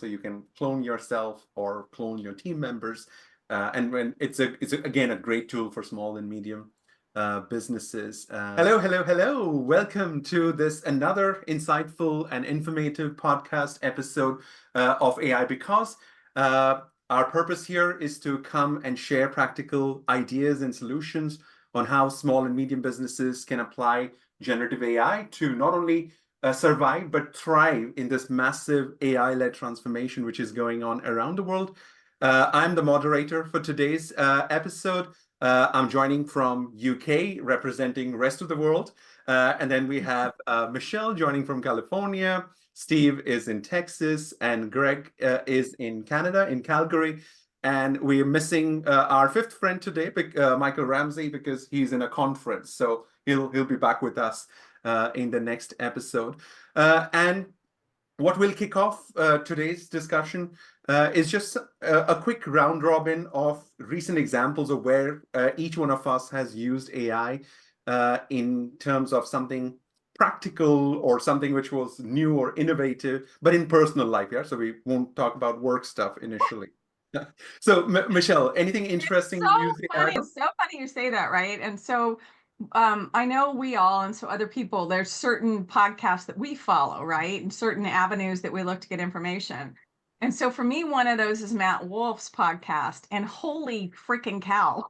so you can clone yourself or clone your team members. And when again a great tool for small and medium businesses. Hello. Welcome to this another insightful and informative podcast episode of AIBecause. Our purpose here is to come and share practical ideas and solutions on how small and medium businesses can apply generative AI to not only survive but thrive in this massive AI-led transformation which is going on around the world. I'm the moderator for today's episode. I'm joining from UK, representing rest of the world. And then we have Michele joining from California. Steve is in Texas, and Greg is in Canada, in Calgary. And we are missing our fifth friend today, Michael Ramsey, because he's in a conference. So he'll be back with us in the next episode. And what will kick off today's discussion is just a quick round robin of recent examples of where each one of us has used AI in terms of something practical or something which was new or innovative, but in personal life. Yeah, so we won't talk about work stuff initially. So, Michele, anything interesting you use AI? It's so funny you say that, right? And so I know we all, and so other people, there's certain podcasts that we follow, right? And certain avenues that we look to get information. And so for me, one of those is Matt Wolf's podcast. And holy freaking cow,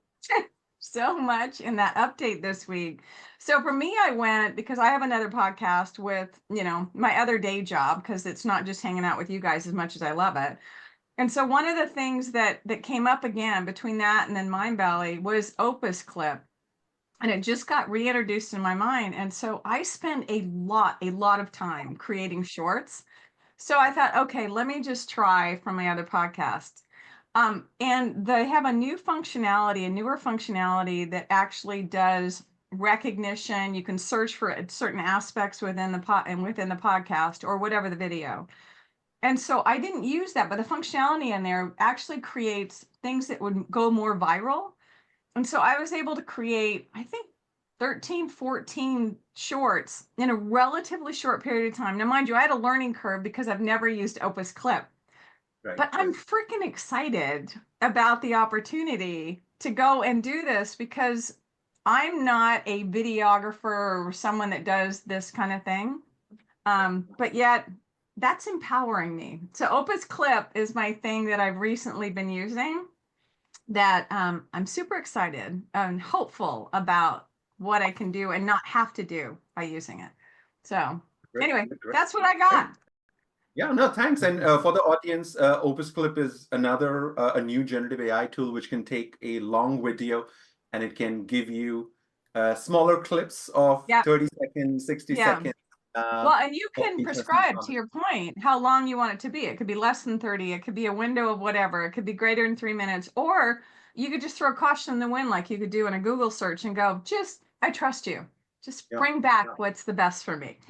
so much in that update this week. So for me, I went because I have another podcast with, my other day job, because it's not just hanging out with you guys as much as I love it. And so one of the things that came up again between that and then Mindvalley was OpusClip. And it just got reintroduced in my mind. And so I spend a lot of time creating shorts. So I thought, okay, let me just try from my other podcast. And they have a newer functionality that actually does recognition. You can search for certain aspects within the podcast or whatever the video. And so I didn't use that, but the functionality in there actually creates things that would go more viral. And so I was able to create, I think, 13, 14 shorts in a relatively short period of time. Now, mind you, I had a learning curve because I've never used OpusClip. Right. But I'm freaking excited about the opportunity to go and do this because I'm not a videographer or someone that does this kind of thing. But yet that's empowering me. So OpusClip is my thing that I've recently been using that I'm super excited and hopeful about what I can do and not have to do by using it. So anyway, that's what I got. Yeah, no, thanks. And for the audience, OpusClip is a new generative AI tool which can take a long video and it can give you smaller clips of 30 seconds, 60 seconds. Well, and you can prescribe, to your point, how long you want it to be. It could be less than 30. It could be a window of whatever. It could be greater than 3 minutes. Or you could just throw caution in the wind like you could do in a Google search and go, I trust you. Just bring back what's the best for me.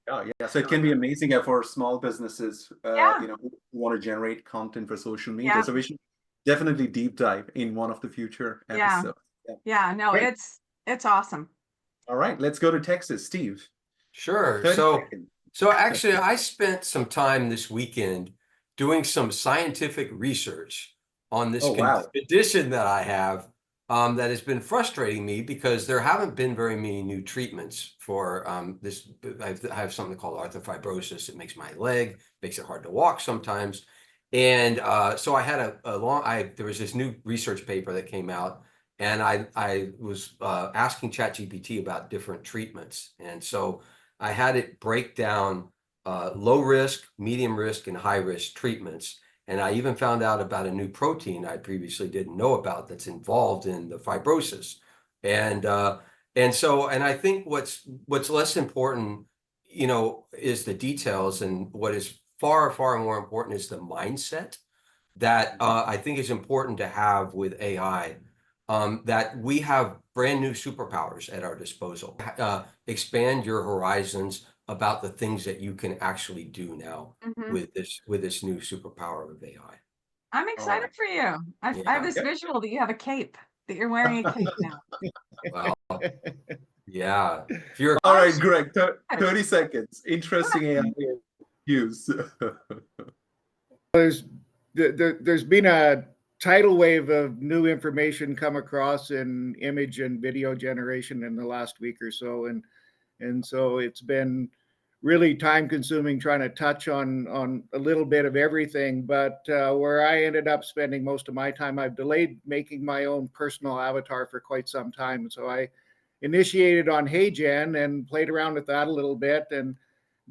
Yeah. So it can be amazing for small businesses, who want to generate content for social media. So we should definitely deep dive in one of the future episodes. No, great. It's awesome. All right, let's go to Texas. Steve. Sure. So actually, I spent some time this weekend doing some scientific research on this condition that I have that has been frustrating me because there haven't been very many new treatments for this. I have something called arthrofibrosis. It makes my leg, makes it hard to walk sometimes. And so I had there was this new research paper that came out, and I was asking ChatGPT about different treatments. And so I had it break down low risk, medium risk, and high risk treatments. And I even found out about a new protein I previously didn't know about that's involved in the fibrosis. And I think what's less important, is the details, and what is far, far more important is the mindset that I think is important to have with AI. That we have brand new superpowers at our disposal. Expand your horizons about the things that you can actually do now with this new superpower of AI. I'm excited for you. I have this visual that you have a cape, that you're wearing a cape now. Well, yeah. All right, Greg, 30 seconds. Interesting AI use. There's been a tidal wave of new information come across in image and video generation in the last week or so, and so it's been really time consuming trying to touch on a little bit of everything. But where I ended up spending most of my time, I've delayed making my own personal avatar for quite some time. So I initiated on HeyGen and played around with that a little bit, and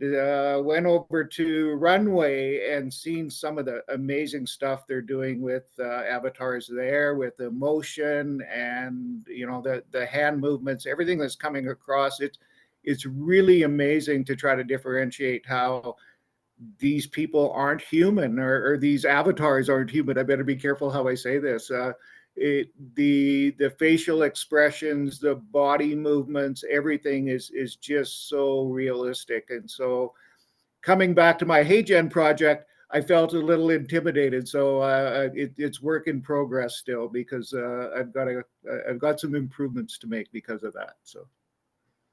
went over to Runway and seen some of the amazing stuff they're doing with avatars there, with emotion and the hand movements, everything that's coming across. It's really amazing to try to differentiate how these people aren't human, or these avatars aren't human. I better be careful how I say this. The facial expressions, the body movements, everything is just so realistic. And so coming back to my HeyGen project, I felt a little intimidated. So it's work in progress still, because I've got some improvements to make because of that. So.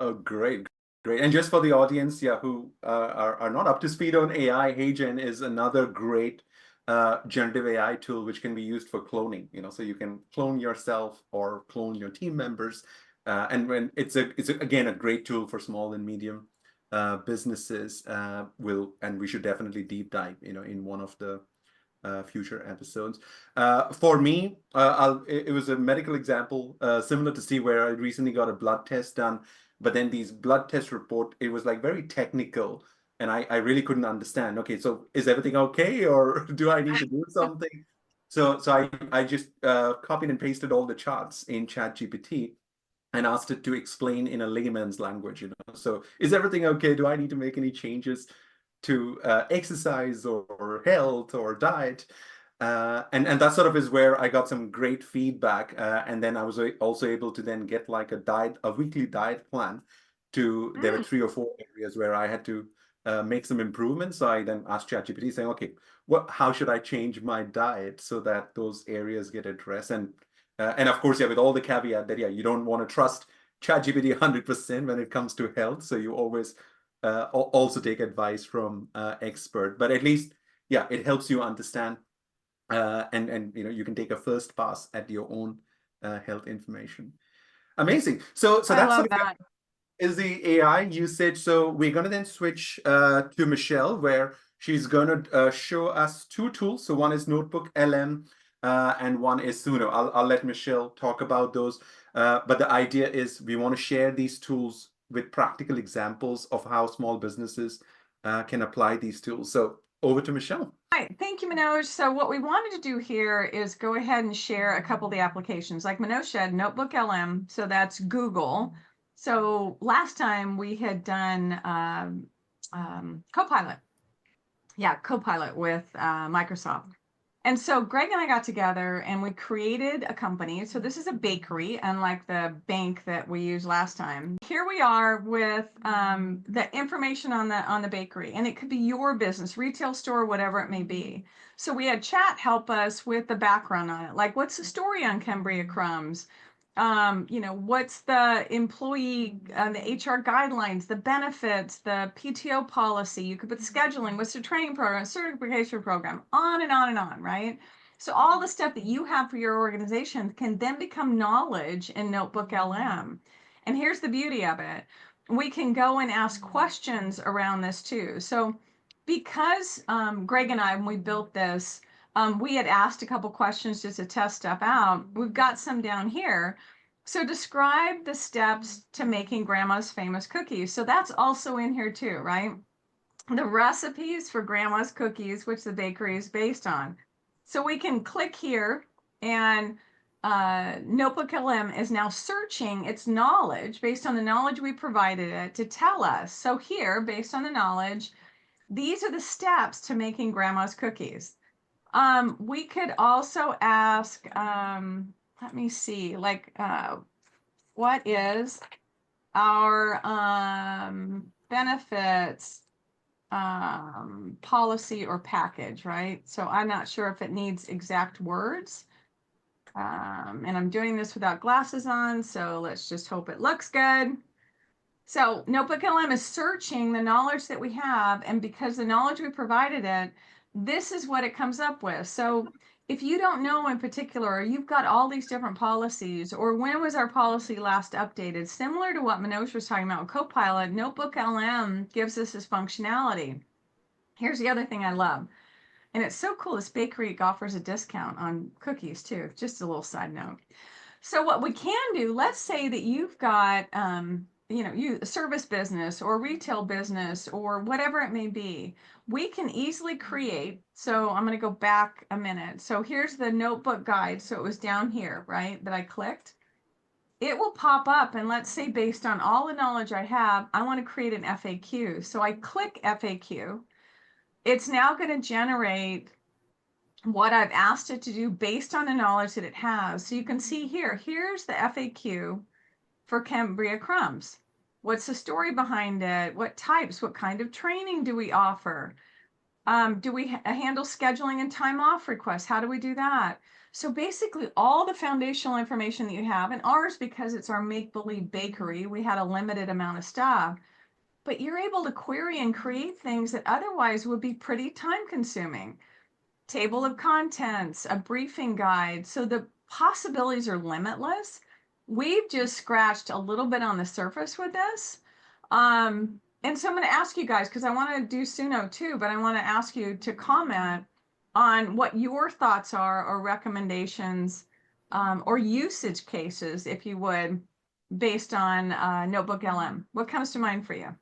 Oh, great. Great. And just for the audience, who are not up to speed on AI, HeyGen is another great generative AI tool which can be used for cloning. So you can clone yourself or clone your team members, and when it's again a great tool for small and medium businesses. And we should definitely deep dive, in one of the future episodes. For me, it was a medical example similar to see where I recently got a blood test done. But then these blood test report, it was like very technical, and I really couldn't understand. Okay, so is everything okay, or do I need to do something? So I just copied and pasted all the charts in ChatGPT and asked it to explain in a layman's language. So is everything okay? Do I need to make any changes to exercise or health or diet? And that sort of is where I got some great feedback, and then I was also able to then get like a weekly diet plan. There were 3 or 4 areas where I had to make some improvements. So I then asked ChatGPT, saying, okay, how should I change my diet so that those areas get addressed? And of course, with all the caveat that you don't want to trust ChatGPT 100% when it comes to health. So you always also take advice from expert, but at least it helps you understand. And you can take a first pass at your own health information. Amazing. So I that's love sort of that. is the AI usage. So we're going to then switch to Michele, where she's going to show us 2 tools. So one is NotebookLM and one is Suno. I'll let Michele talk about those. But the idea is we want to share these tools with practical examples of how small businesses can apply these tools. So over to Michele. Right. Thank you, Manoj. So what we wanted to do here is go ahead and share a couple of the applications. Like Manoj said, NotebookLM, so that's Google. So last time we had done Copilot. Yeah, Copilot with Microsoft. And so Greg and I got together and we created a company. So this is a bakery, unlike the bank that we used last time. Here we are with the information on the bakery, and it could be your business, retail store, whatever it may be. So we had chat help us with the background on it. Like, what's the story on Cambria Crumbs? What's the employee, the HR guidelines, the benefits, the PTO policy, you could put scheduling, what's the training program, certification program, on and on and on, right? So all the stuff that you have for your organization can then become knowledge in NotebookLM. And here's the beauty of it. We can go and ask questions around this too. So because Greg and I, when we built this, we had asked a couple questions just to test stuff out. We've got some down here. So describe the steps to making grandma's famous cookies. So that's also in here too, right? The recipes for grandma's cookies, which the bakery is based on. So we can click here, and NotebookLM is now searching its knowledge based on the knowledge we provided it to tell us. So here, based on the knowledge, these are the steps to making grandma's cookies. We could also ask, let me see, like, what is our benefits policy or package, right? So I'm not sure if it needs exact words. And I'm doing this without glasses on, so let's just hope it looks good. So NotebookLM is searching the knowledge that we have, and because the knowledge we provided it, this is what it comes up with. So if you don't know in particular, or you've got all these different policies, or when was our policy last updated, similar to what Manoj was talking about with Copilot, NotebookLM gives us this functionality. Here's the other thing I love. And it's so cool, this bakery offers a discount on cookies too. Just a little side note. So what we can do, let's say that you've got, a service business or retail business or whatever it may be. We can easily create. So I'm going to go back a minute. So here's the notebook guide. So it was down here, right, that I clicked. It will pop up, and let's say based on all the knowledge I have, I want to create an FAQ. So I click FAQ. It's now going to generate what I've asked it to do based on the knowledge that it has. So you can see here's the FAQ for Cambria crumbs. What's the story behind it? What types? What kind of training do we offer? Do we handle scheduling and time off requests? How do we do that? So basically all the foundational information that you have, and ours, because it's our make-believe bakery, we had a limited amount of stuff, but you're able to query and create things that otherwise would be pretty time consuming. Table of contents, a briefing guide. So the possibilities are limitless. We've just scratched a little bit on the surface with this. And so I'm going to ask you guys, because I want to do Suno too, but I want to ask you to comment on what your thoughts are or recommendations or usage cases, if you would, based on NotebookLM. What comes to mind for you?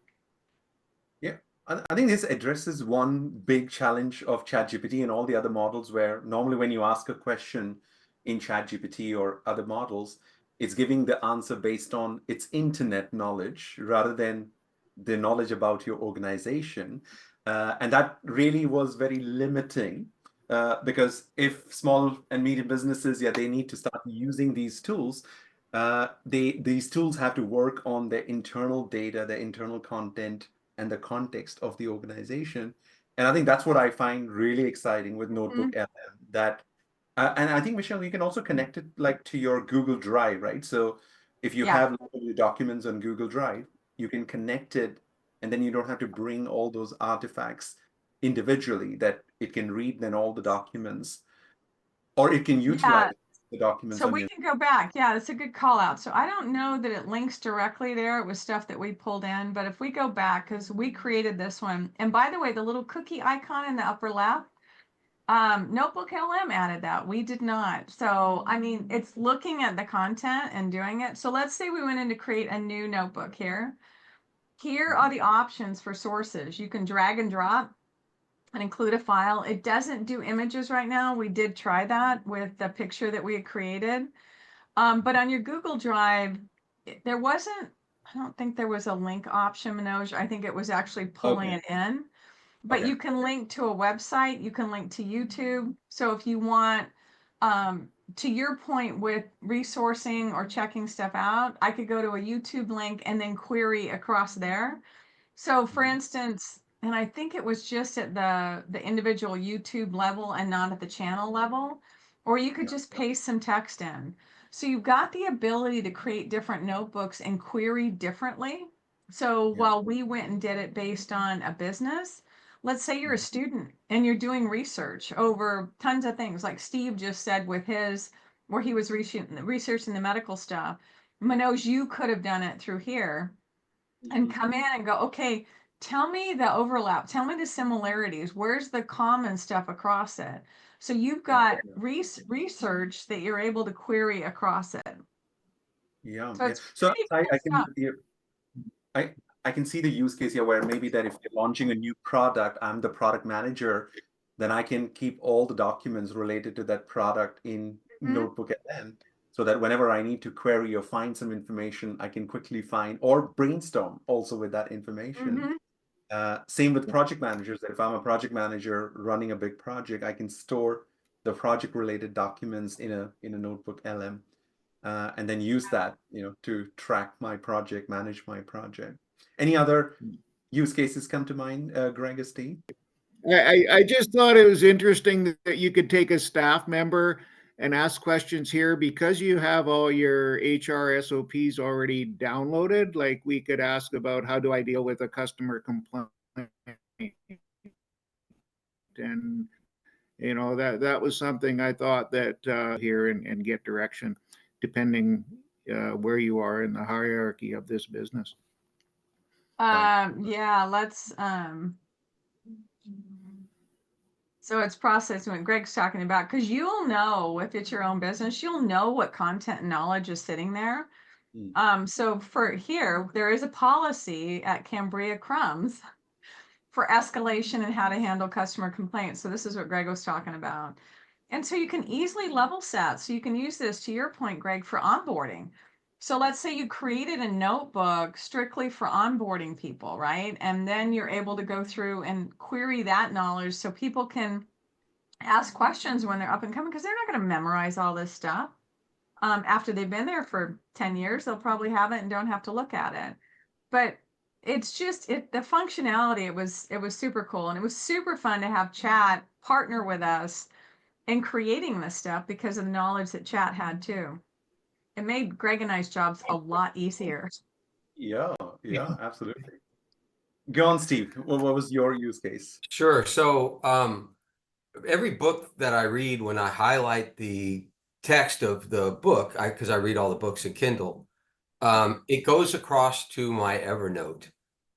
Yeah, I think this addresses one big challenge of ChatGPT and all the other models, where normally when you ask a question in ChatGPT or other models, it's giving the answer based on its internet knowledge rather than the knowledge about your organization. And that really was very limiting because if small and medium businesses, they need to start using these tools, these tools have to work on their internal data, their internal content, and the context of the organization. And I think that's what I find really exciting with NotebookLM, that and I think, Michele, you can also connect it like to your Google Drive, right? So if you have your documents on Google Drive, you can connect it, and then you don't have to bring all those artifacts individually, that it can read then all the documents, or it can utilize the documents. So we can go back. Yeah, that's a good call out. So I don't know that it links directly there. It was stuff that we pulled in, but if we go back, because we created this one, and by the way, the little cookie icon in the upper left, NotebookLM added that. We did not. So, I mean, it's looking at the content and doing it. So let's say we went in to create a new notebook here. Here are the options for sources. You can drag and drop and include a file. It doesn't do images right now. We did try that with the picture that we had created. But on your Google Drive, there wasn't, I don't think there was a link option, Manoj. I think it was actually pulling it in. But you can link to a website, you can link to YouTube. So if you want, to your point with resourcing or checking stuff out, I could go to a YouTube link and then query across there. So for instance, and I think it was just at the individual YouTube level and not at the channel level, or you could just paste some text in. So you've got the ability to create different notebooks and query differently. So while we went and did it based on a business, let's say you're a student and you're doing research over tons of things, like Steve just said with his, where he was researching the medical stuff. Manoj, you could have done it through here and come in and go, okay, tell me the overlap, tell me the similarities, where's the common stuff across it? So you've got research that you're able to query across it. So I can see the use case here, where maybe that if you're launching a new product, I'm the product manager, then I can keep all the documents related to that product in NotebookLM, so that whenever I need to query or find some information, I can quickly find or brainstorm also with that information. Same with project managers. If I'm a project manager running a big project, I can store the project related documents in a NotebookLM, and then use that, to track my project, manage my project. Any other use cases come to mind, Greg or Steve? I just thought it was interesting that you could take a staff member and ask questions here, because you have all your HR SOPs already downloaded. Like, we could ask about, how do I deal with a customer complaint? And that was something I thought that here and get direction depending where you are in the hierarchy of this business. Yeah, let's so it's processing what Greg's talking about, because you'll know if it's your own business, you'll know what content and knowledge is sitting there. So for here, there is a policy at Cambria Crumbs for escalation and how to handle customer complaints. So this is what Greg was talking about. And so you can easily level set. So you can use this, to your point, Greg, for onboarding. So let's say you created a notebook strictly for onboarding people, right? And then you're able to go through and query that knowledge so people can ask questions when they're up and coming, because they're not going to memorize all this stuff. After they've been there for 10 years, they'll probably have it and don't have to look at it. But it's just the functionality, it was super cool. And it was super fun to have Chat partner with us in creating this stuff because of the knowledge that Chat had too. It made Greg and I's jobs a lot easier. Yeah, absolutely. Go on, Steve. What was your use case? Sure. So every book that I read, when I highlight the text of the book, because I read all the books in Kindle, it goes across to my Evernote.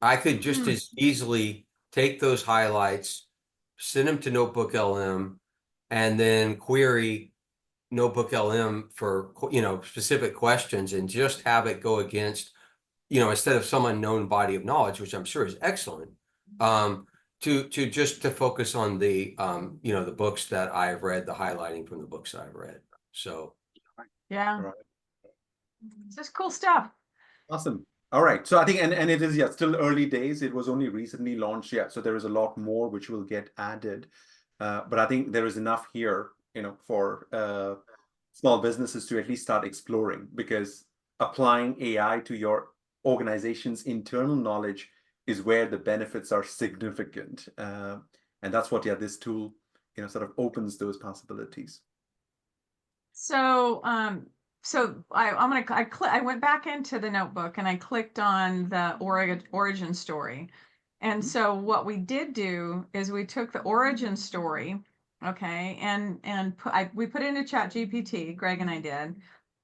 I could just as easily take those highlights, send them to NotebookLM, and then query NotebookLM for specific questions, and just have it go against, instead of some unknown body of knowledge, which I'm sure is excellent, to focus on the the books that I've read, the highlighting from the books that I've read. So yeah, it's just cool stuff. Awesome. All right. So I think, and it is, still early days. It was only recently launched. Yeah. So there is a lot more which will get added. But I think there is enough here, for small businesses to at least start exploring, because applying AI to your organization's internal knowledge is where the benefits are significant. And that's what, this tool, sort of opens those possibilities. So, I went back into the notebook and I clicked on the origin story. And so what we did do is we took the origin story, okay, and we put it into ChatGPT, Greg and I did,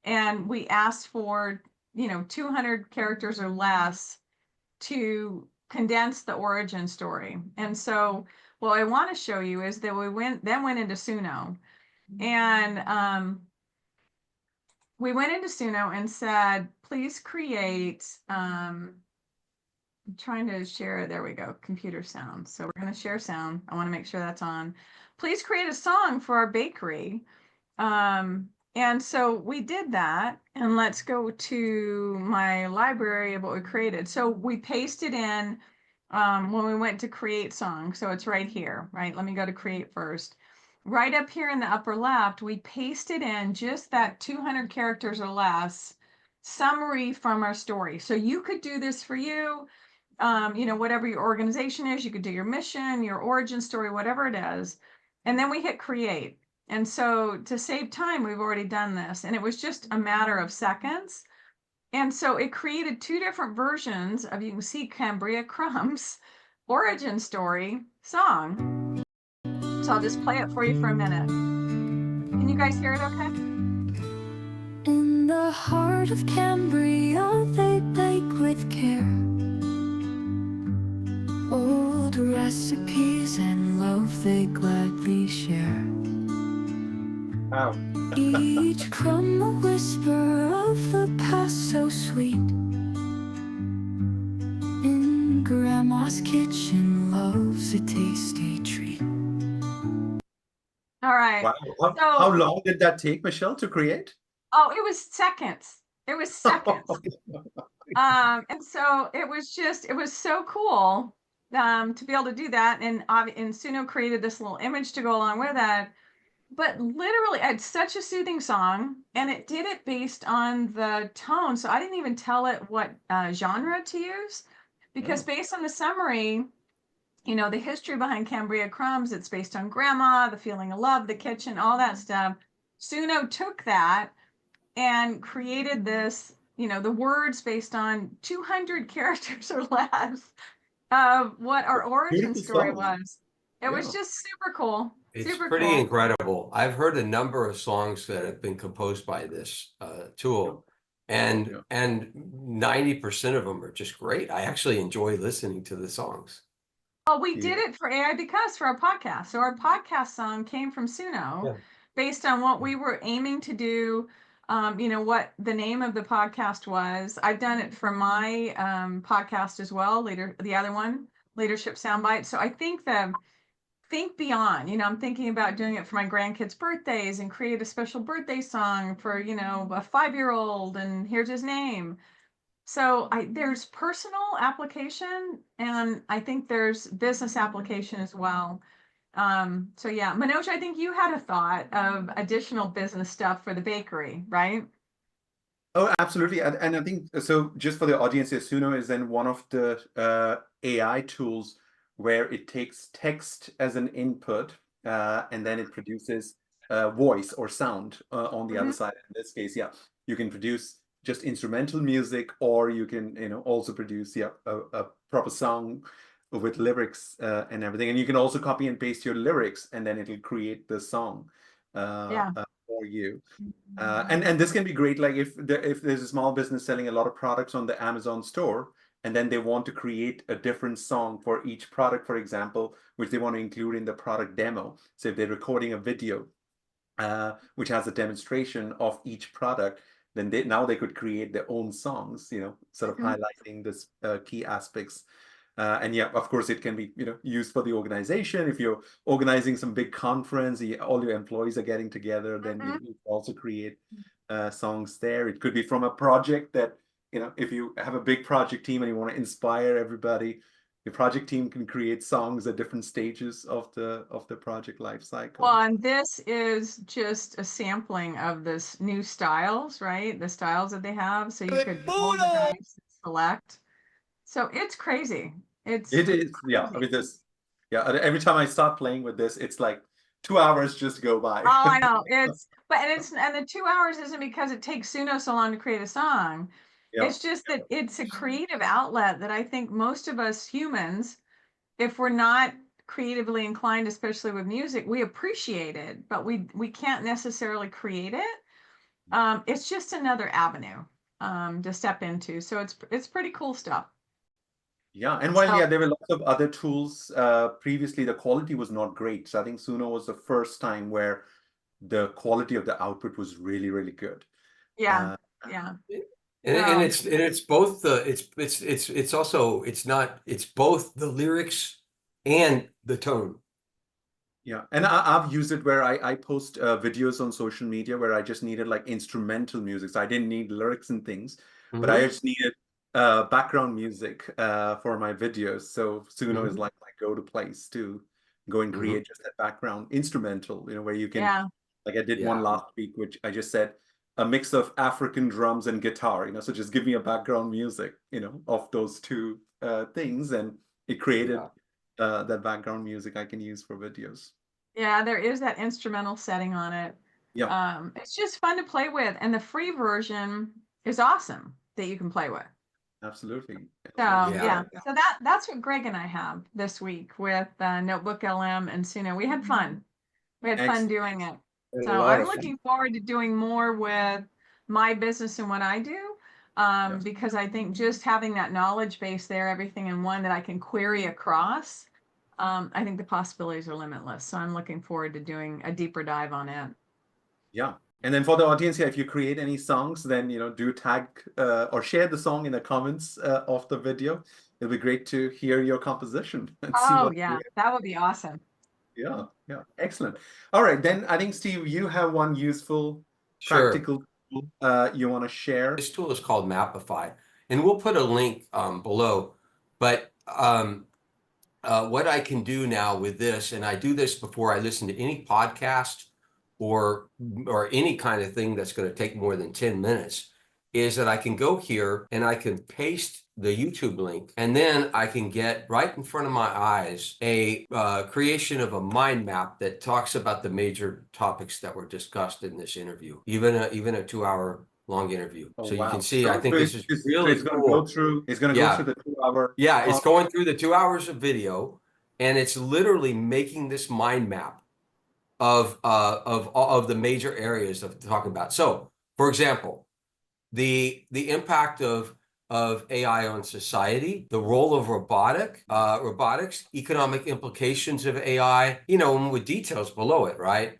and we asked for 200 characters or less to condense the origin story. And so what I want to show you is that we went into Suno, and we went into Suno and said, please create, I'm trying to share, there we go, computer sound. So we're going to share sound. I want to make sure that's on. Please create a song for our bakery. And so we did that, and let's go to my library of what we created. So we pasted in when we went to create song. So it's right here, right? Let me go to create first. Right up here in the upper left, we pasted in just that 200 characters or less summary from our story. So you could do this for you, whatever your organization is. You could do your mission, your origin story, whatever it is. And then we hit create. And so to save time, we've already done this, and it was just a matter of seconds. And so it created two different versions of, you can see, Cambria Crumbs origin story song. So I'll just play it for you for a minute. Can you guys hear it okay? In the heart of Cambria, they bake with care. Old recipes and love they gladly share. Wow. Each crumb a whisper of the past so sweet. In Grandma's kitchen, love's a tasty treat. All right. Wow. How long did that take, Michele, to create? Oh, it was seconds. It was seconds. And so it was so cool to be able to do that. And Suno created this little image to go along with that. But literally, it's such a soothing song, and it did it based on the tone. So I didn't even tell it what genre to use, because based on the summary, the history behind Cambria Crumbs, it's based on grandma, the feeling of love, the kitchen, all that stuff. Suno took that and created this, the words based on 200 characters or less of what our origin story was. It was just super cool. It's super pretty cool. incredible. I've heard a number of songs that have been composed by this tool, and 90% of them are just great. I actually enjoy listening to the songs. Oh, we did it for AIBecause for our podcast. So our podcast song came from Suno based on what we were aiming to do. You know, what the name of the podcast was. I've done it for my podcast as well, the other one, Leadership Soundbite. So I think think beyond, you know, I'm thinking about doing it for my grandkids' birthdays and create a special birthday song for, you know, a 5-year-old, and here's his name. So there's personal application, and I think there's business application as well. So yeah, Manoj, I think you had a thought of additional business stuff for the bakery, right? Oh, absolutely. And I think so. Just for the audience here, Suno is then one of the AI tools where it takes text as an input, and then it produces voice or sound on the other side. In this case, yeah, you can produce just instrumental music, or you can, you know, also produce a proper song with lyrics and everything. And you can also copy and paste your lyrics, and then it'll create the song for you. And this can be great, like if there's a small business selling a lot of products on the Amazon store, and then they want to create a different song for each product, for example, which they want to include in the product demo. So if they're recording a video which has a demonstration of each product, then now they could create their own songs, you know, sort of highlighting this key aspects. And yeah, of course, it can be, you know, used for the organization. If you're organizing some big conference, all your employees are getting together, then you also create songs there. It could be from a project that, you know, if you have a big project team and you want to inspire everybody, your project team can create songs at different stages of the project life cycle. Well, and this is just a sampling of this new styles, right? The styles that they have. So you could hold the dice, select. So it's crazy. It is, yeah. I mean, every time I start playing with this, it's like 2 hours just go by. Oh, I know. And the 2 hours isn't because it takes Suno so long to create a song. It's just that it's a creative outlet that I think most of us humans, if we're not creatively inclined, especially with music, we appreciate it, but we can't necessarily create it. It's just another avenue to step into. So it's pretty cool stuff. Yeah, and while there were lots of other tools previously, the quality was not great. So I think Suno was the first time where the quality of the output was really, really good. Yeah. And it's both it's both the lyrics and the tone. Yeah, and I've used it where I post videos on social media where I just needed like instrumental music. So I didn't need lyrics and things, but I just needed background music for my videos. So Suno is like my go-to place to go and create just that background instrumental, you know, where you can, like I did one last week, which I just said a mix of African drums and guitar, you know, so just give me a background music, you know, of those two things, and it created that background music I can use for videos. Yeah, there is that instrumental setting on it. Yeah. It's just fun to play with, and the free version is awesome that you can play with. Absolutely. So so that's what Greg and I have this week with NotebookLM and Suno. We had fun. We had fun doing it. So I'm looking forward to doing more with my business and what I do, because I think just having that knowledge base there, everything in one that I can query across, I think the possibilities are limitless. So I'm looking forward to doing a deeper dive on it. Yeah. And then for the audience here, if you create any songs, then, you know, do tag or share the song in the comments of the video. It'll be great to hear your composition and see what. Yeah, that would be awesome. Yeah, excellent. All right, then I think, Steve, you have one useful, practical tool you want to share. This tool is called Mapify, and we'll put a link below. But what I can do now with this, and I do this before I listen to any podcast or any kind of thing that's going to take more than 10 minutes, is that I can go here and I can paste the YouTube link, and then I can get right in front of my eyes a creation of a mind map that talks about the major topics that were discussed in this interview, even a 2-hour long interview. So you can see, I think this is really cool. It's going to go through the 2 hour. Yeah, it's going through the 2 hours of video. and it's literally making this mind map of the major areas of talking about. So, for example, the impact of AI on society, the role of robotics, economic implications of AI, you know, and with details below it, right?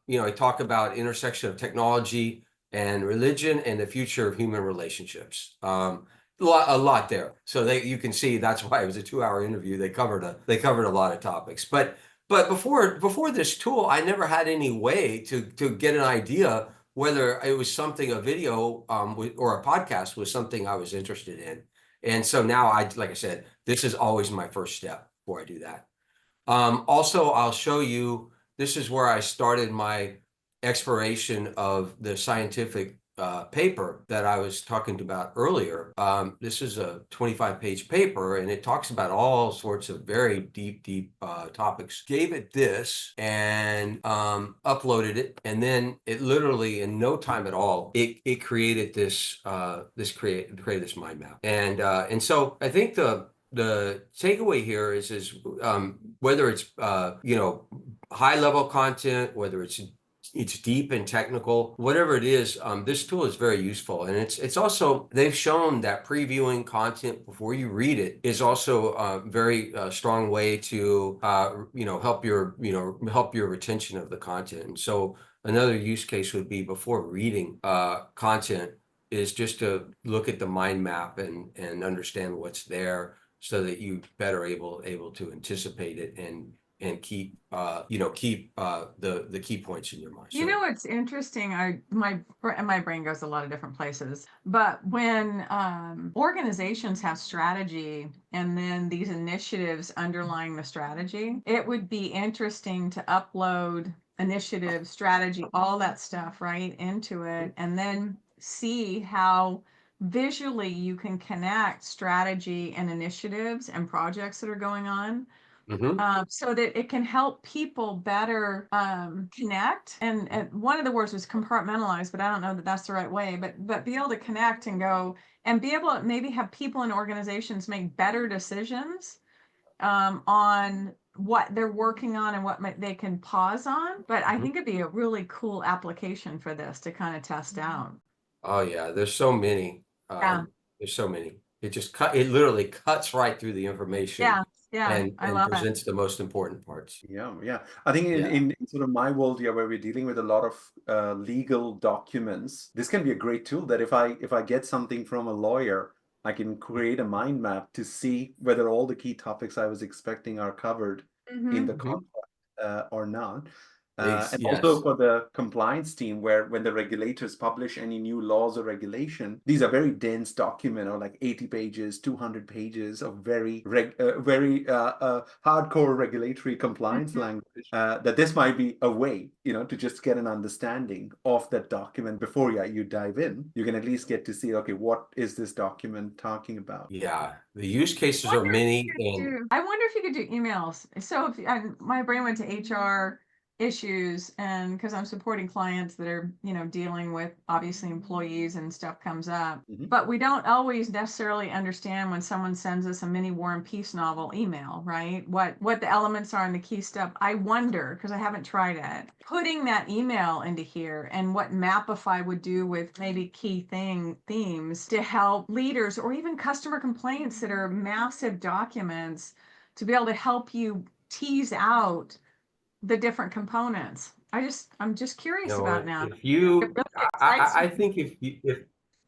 You know, I talk about intersection of technology and religion and the future of human relationships. A lot there. So you can see that's why it was a 2-hour interview. They covered a lot of topics. But before this tool, I never had any way to get an idea whether it was something, a video or a podcast was something I was interested in. And so now like I said, this is always my first step before I do that. Also, I'll show you, this is where I started my exploration of the scientific paper that I was talking about earlier. This is a 25-page paper, and it talks about all sorts of very deep topics. Gave it this and uploaded it, and then it literally in no time at all, it created this created this mind map. And so I think the takeaway here is whether it's you know, high level content, whether it's deep and technical, whatever it is, this tool is very useful. And it's also, they've shown that previewing content before you read it is also a very strong way to you know, help your retention of the content. And so another use case would be before reading content is just to look at the mind map and understand what's there, so that you better able to anticipate it and keep you know, keep the key points in your mind. You know, it's interesting. My brain goes a lot of different places, but when organizations have strategy and then these initiatives underlying the strategy, it would be interesting to upload initiative, strategy, all that stuff right into it, and then see how visually you can connect strategy and initiatives and projects that are going on, so that it can help people better connect. And one of the words was compartmentalize, but I don't know that that's the right way, but be able to connect and go and be able to maybe have people in organizations make better decisions on what they're working on and what they can pause on. But I think it'd be a really cool application for this to kind of test out. Oh yeah, there's so many. There's so many. It literally cuts right through the information. And presents the most important parts. Yeah. I think in sort of my world here, where we're dealing with a lot of legal documents, this can be a great tool that if I get something from a lawyer, I can create a mind map to see whether all the key topics I was expecting are covered in the contract or not. And also for the compliance team, where when the regulators publish any new laws or regulation, these are very dense document, or like 80 pages, 200 pages of very hardcore regulatory compliance language, that this might be a way, you know, to just get an understanding of that document before you dive in. You can at least get to see, okay, what is this document talking about? Yeah, the use cases are many. I wonder if you could do emails. So if my brain went to HR issues, and because I'm supporting clients that are, you know, dealing with obviously employees and stuff comes up, but we don't always necessarily understand when someone sends us a mini War and Peace novel email, right? What the elements are and the key stuff. I wonder, because I haven't tried it, putting that email into here and what Mapify would do with maybe key themes to help leaders or even customer complaints that are massive documents, to be able to help you tease out the different components. I'm just curious about now. I think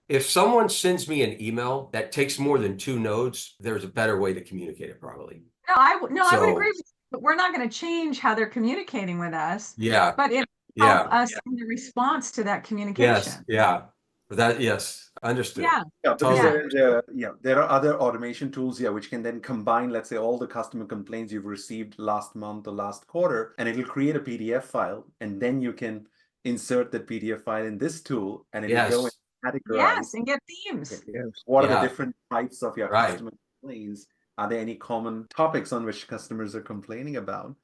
if someone sends me an email that takes more than 2 nodes, there's a better way to communicate it, probably. I would agree with you, but we're not going to change how they're communicating with us. But it help us in the response to that communication. Understood. There are other automation tools which can then combine, let's say, all the customer complaints you've received last month or last quarter, and it'll create a PDF file, and then you can insert that PDF file in this tool, and it'll go and categorize and get themes. What are the different types of your customer complaints? Are there any common topics on which customers are complaining about?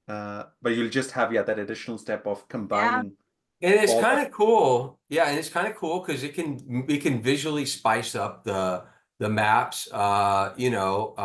But you'll just have that additional step of combining. And it's kind of cool. Yeah, and it's kind of cool because it can visually spice up the maps. You know,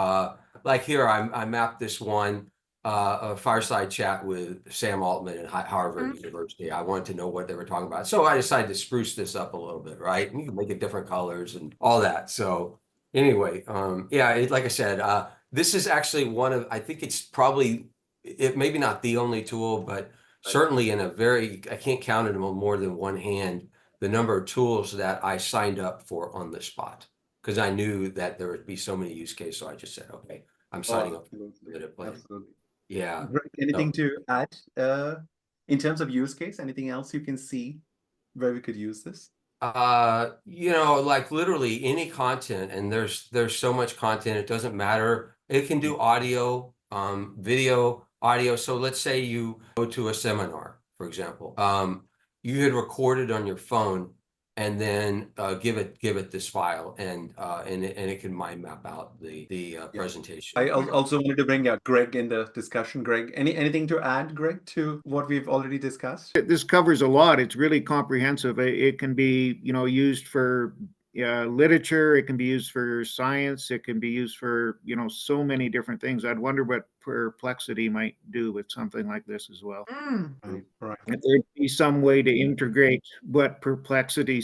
like here, I mapped this one, a fireside chat with Sam Altman at Harvard University. I wanted to know what they were talking about. So I decided to spruce this up a little bit, right? And you can make it different colors and all that. So anyway, yeah, like I said, this is actually one of, I think it's probably, it maybe not the only tool, but certainly in a very, I can't count it on more than one hand, the number of tools that I signed up for on the spot, because I knew that there would be so many use cases. So I just said, okay, I'm signing up for it. Absolutely. Yeah. Greg, anything to add in terms of use case? Anything else you can see where we could use this? You know, like literally any content, and there's so much content, it doesn't matter. It can do audio, video, audio. So let's say you go to a seminar, for example. You had recorded on your phone and then give it this file, and it can mind map out the presentation. I also wanted to bring Greg in the discussion. Greg, anything to add, Greg, to what we've already discussed? This covers a lot. It's really comprehensive. It can be, used for literature. It can be used for science. It can be used for, so many different things. I'd wonder what Perplexity might do with something like this as well. Right. If there'd be some way to integrate what Perplexity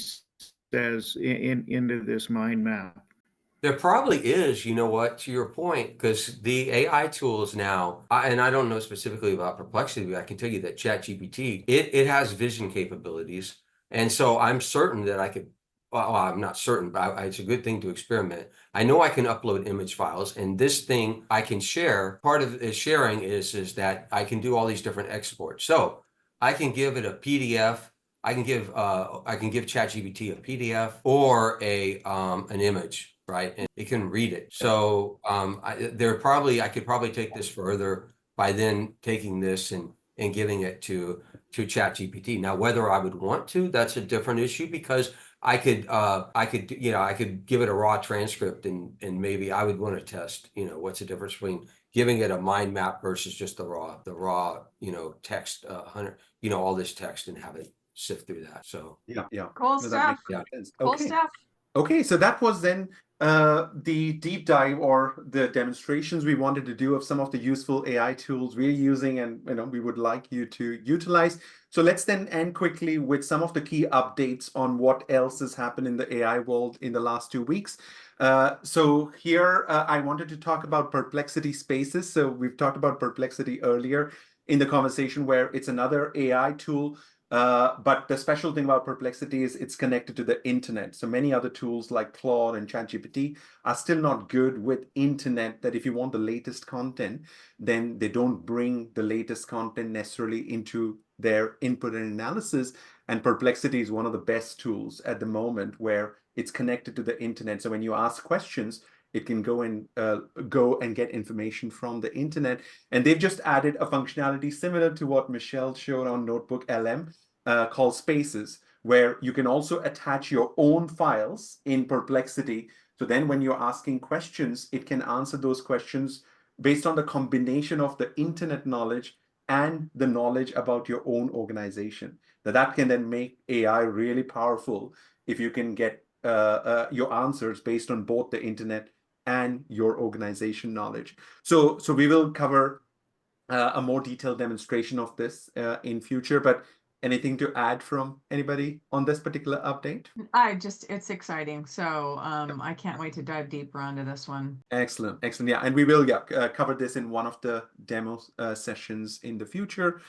says into this mind map. There probably is, you know what, to your point, because the AI tools now, and I don't know specifically about Perplexity, but I can tell you that ChatGPT, it has vision capabilities. And so I'm certain that I could, well, I'm not certain, but it's a good thing to experiment. I know I can upload image files, and this thing I can share. Part of the sharing is that I can do all these different exports. So I can give it a PDF. I can give ChatGPT a PDF or an image, right? And it can read it. So I could probably take this further by then taking this and giving it to ChatGPT. Now, whether I would want to, that's a different issue, because I could give it a raw transcript, and maybe I would want to test, what's the difference between giving it a mind map versus just the raw text, all this text, and have it sift through that. So yeah. Cool stuff. Cool stuff. Okay, so that was then the deep dive or the demonstrations we wanted to do of some of the useful AI tools we're using and we would like you to utilize. So let's then end quickly with some of the key updates on what else has happened in the AI world in the last 2 weeks. So here I wanted to talk about Perplexity Spaces. So we've talked about Perplexity earlier in the conversation, where it's another AI tool. But the special thing about Perplexity is it's connected to the internet. So many other tools like Claude and ChatGPT are still not good with internet, that if you want the latest content, then they don't bring the latest content necessarily into their input and analysis. And Perplexity is one of the best tools at the moment where it's connected to the internet. So when you ask questions, it can go and get information from the internet. And they've just added a functionality similar to what Michele showed on NotebookLM called Spaces, where you can also attach your own files in Perplexity. So then when you're asking questions, it can answer those questions based on the combination of the internet knowledge and the knowledge about your own organization. That can then make AI really powerful if you can get your answers based on both the internet and your organization knowledge. So we will cover a more detailed demonstration of this in future, but anything to add from anybody on this particular update? It's exciting. So I can't wait to dive deeper onto this one. Excellent. Yeah, and we will cover this in one of the demo sessions in the future.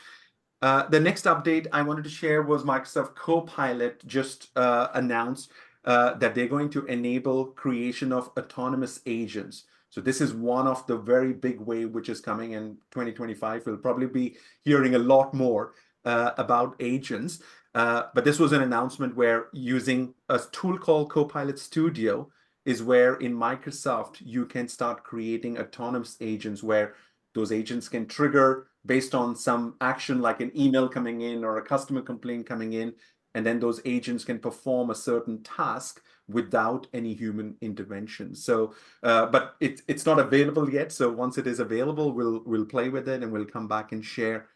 The next update I wanted to share was Microsoft Copilot just announced that they're going to enable creation of autonomous agents. So this is one of the very big wave which is coming in 2025. We'll probably be hearing a lot more about agents. But this was an announcement where using a tool called Copilot Studio is where in Microsoft you can start creating autonomous agents, where those agents can trigger based on some action like an email coming in or a customer complaint coming in, and then those agents can perform a certain task without any human intervention. So, but it's not available yet. So once it is available, we'll play with it, and we'll come back and share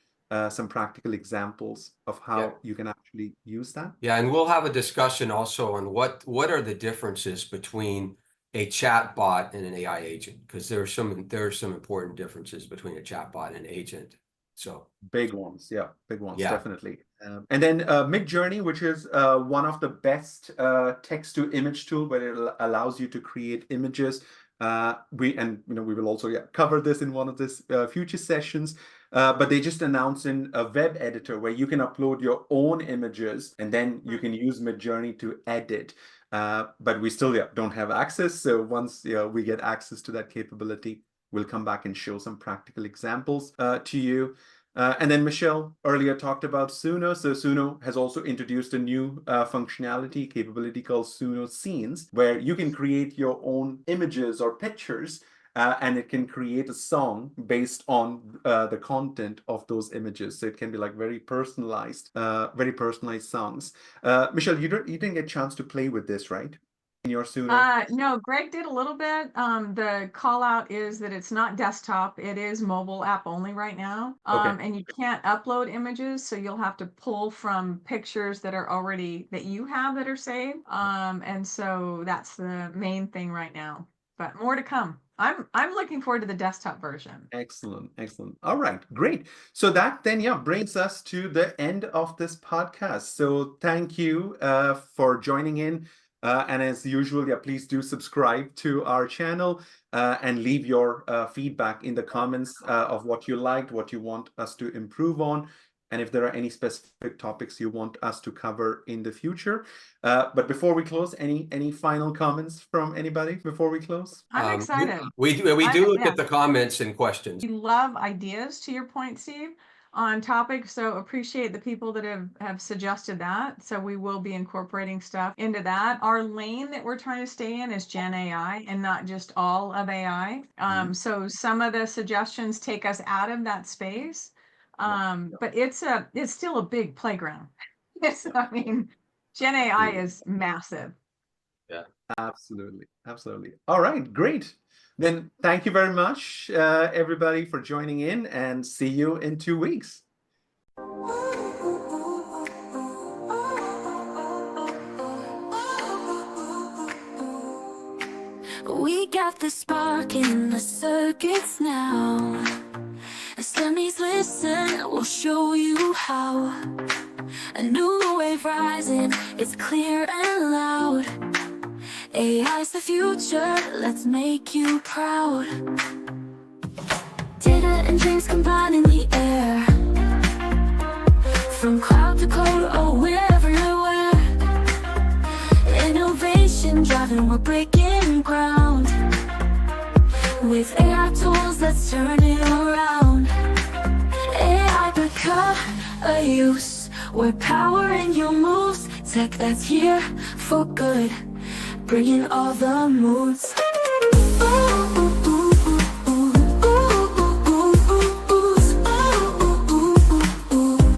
some practical examples of how you can actually use that. Yeah, and we'll have a discussion also on what are the differences between a chat bot and an AI agent, because there are some important differences between a chat bot and an agent. So big ones, yeah, big ones, yeah. definitely. And then Midjourney, which is one of the best text-to-image tool, where it allows you to create images. We will also cover this in one of this future sessions. But they just announced in a web editor where you can upload your own images, and then you can use Midjourney to edit. But we still don't have access. So once we get access to that capability, we'll come back and show some practical examples to you. And then Michele earlier talked about Suno. So Suno has also introduced a new functionality capability called Suno Scenes, where you can create your own images or pictures, and it can create a song based on the content of those images. So it can be like very personalized songs. Michele, you didn't get a chance to play with this, right? In your Suno? No, Greg did a little bit. The call out is that it's not desktop, it is mobile app only right now. Okay. And you can't upload images, so you'll have to pull from pictures that are already that you have that are saved. And so that's the main thing right now. But more to come. I'm looking forward to the desktop version. Excellent, excellent. All right, great. So that then brings us to the end of this podcast. So thank you for joining in. And as usual, please do subscribe to our channel and leave your feedback in the comments of what you liked, what you want us to improve on, and if there are any specific topics you want us to cover in the future. But before we close, any final comments from anybody before we close? I'm excited. We do look at the comments and questions. We love ideas, to your point, Steve, on topics, so appreciate the people that have suggested that. So we will be incorporating stuff into that. Our lane that we're trying to stay in is Gen AI and not just all of AI. So some of the suggestions take us out of that space, but it's still a big playground. I mean, Gen AI is massive. Yeah, absolutely, absolutely. All right, great. Then thank you very much, everybody, for joining in, and see you in 2 weeks. We got the spark in the circuits now. As dummies listen, we'll show you how. A new wave rising, it's clear and loud. AI's the future, let's make you proud. Data and dreams combine in the air. From cloud to code, oh, we're everywhere. Innovation driving, we're breaking ground. With AI tools, let's turn it around. AIBecause, we're powering your moves. Tech that's here for good, bringing all the moods.